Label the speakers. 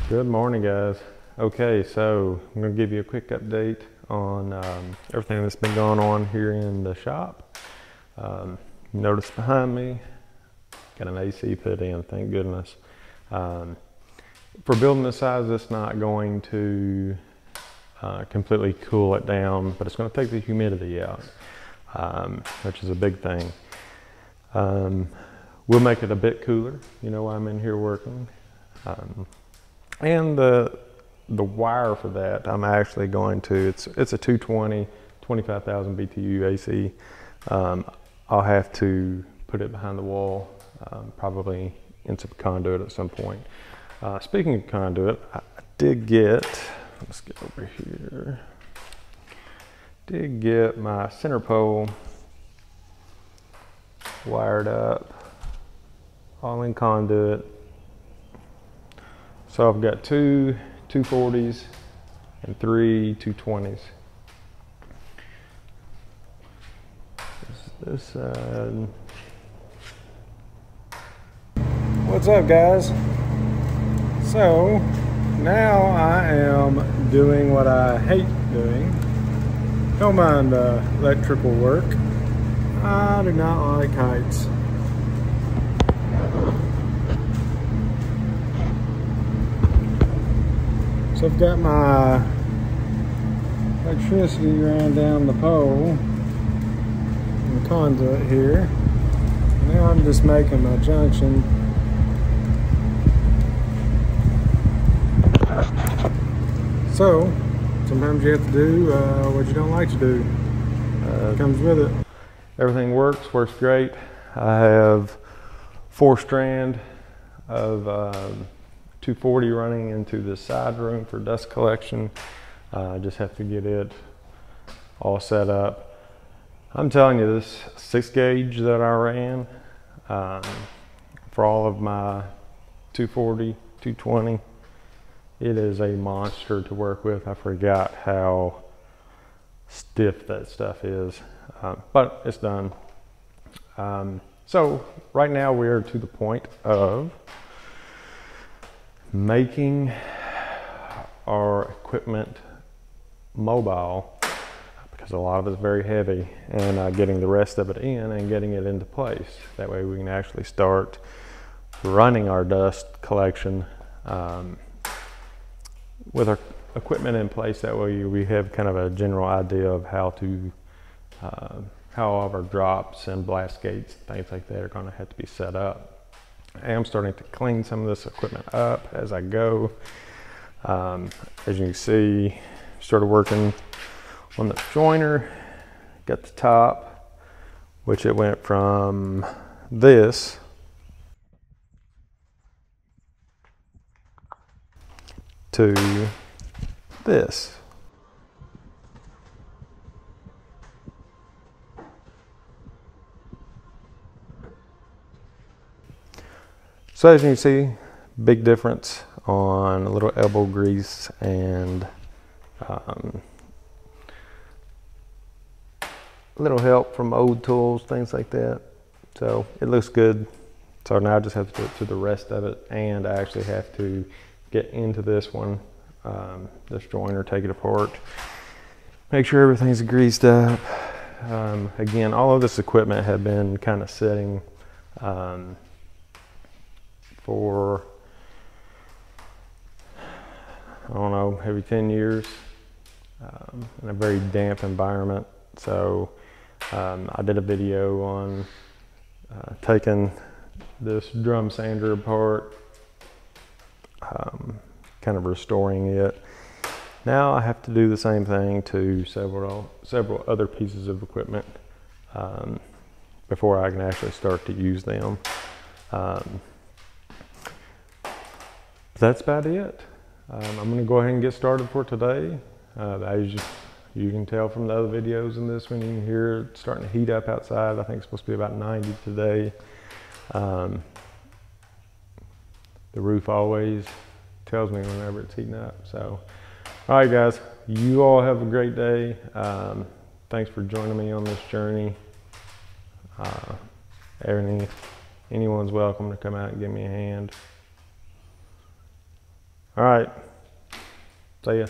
Speaker 1: Good morning, guys. Okay, so I'm going to give you a quick update on everything that's been going on here in the shop. Notice behind me, got an AC put in, thank goodness. For building this size, it's not going to completely cool it down, but it's going to take the humidity out, which is a big thing. We'll make it a bit cooler, you know, I'm in here working. And the wire for that, I'm actually going to, it's a 220, 25,000 BTU AC. I'll have to put it behind the wall, probably in some conduit at some point. Speaking of conduit, I did get, let's get over here, did get my center pole wired up, all in conduit. So I've got two 240s and three 220s. This side. What's up, guys? So now I am doing what I hate doing. Don't mind electrical work. I do not like heights. So I've got my electricity ran down the pole and the conduit here. Now I'm just making my junction. So sometimes you have to do what you don't like to do. It comes with it. Everything works great. I have 4 strand of 240 running into the side room for dust collection. I just have to get it all set up. I'm telling you, this 6 gauge that I ran for all of my 240, 220, it is a monster to work with. I forgot how stiff that stuff is, but it's done. So right now we are to the point of making our equipment mobile, because a lot of it's very heavy, and getting the rest of it in and getting it into place. That way we can actually start running our dust collection with our equipment in place. That way we have kind of a general idea of how to how all of our drops and blast gates, things like that, are going to have to be set up. I am starting to clean some of this equipment up as I go. As you can see, started working on the joiner, got the top, which it went from this to this. So as you can see, big difference on a little elbow grease and a little help from old tools, things like that. So it looks good. So now I just have to do it to the rest of it, and I actually have to get into this one, this joiner, take it apart, make sure everything's greased up. Again, all of this equipment had been kind of sitting for, I don't know, maybe 10 years in a very damp environment. So I did a video on taking this drum sander apart, kind of restoring it. Now I have to do the same thing to several other pieces of equipment before I can actually start to use them. That's about it. I'm going to go ahead and get started for today. As you can tell from the other videos in this one, you can hear it starting to heat up outside. I think it's supposed to be about 90 today. The roof always tells me whenever it's heating up. So, all right, guys, you all have a great day. Thanks for joining me on this journey. anyone's welcome to come out and give me a hand. All right, see ya.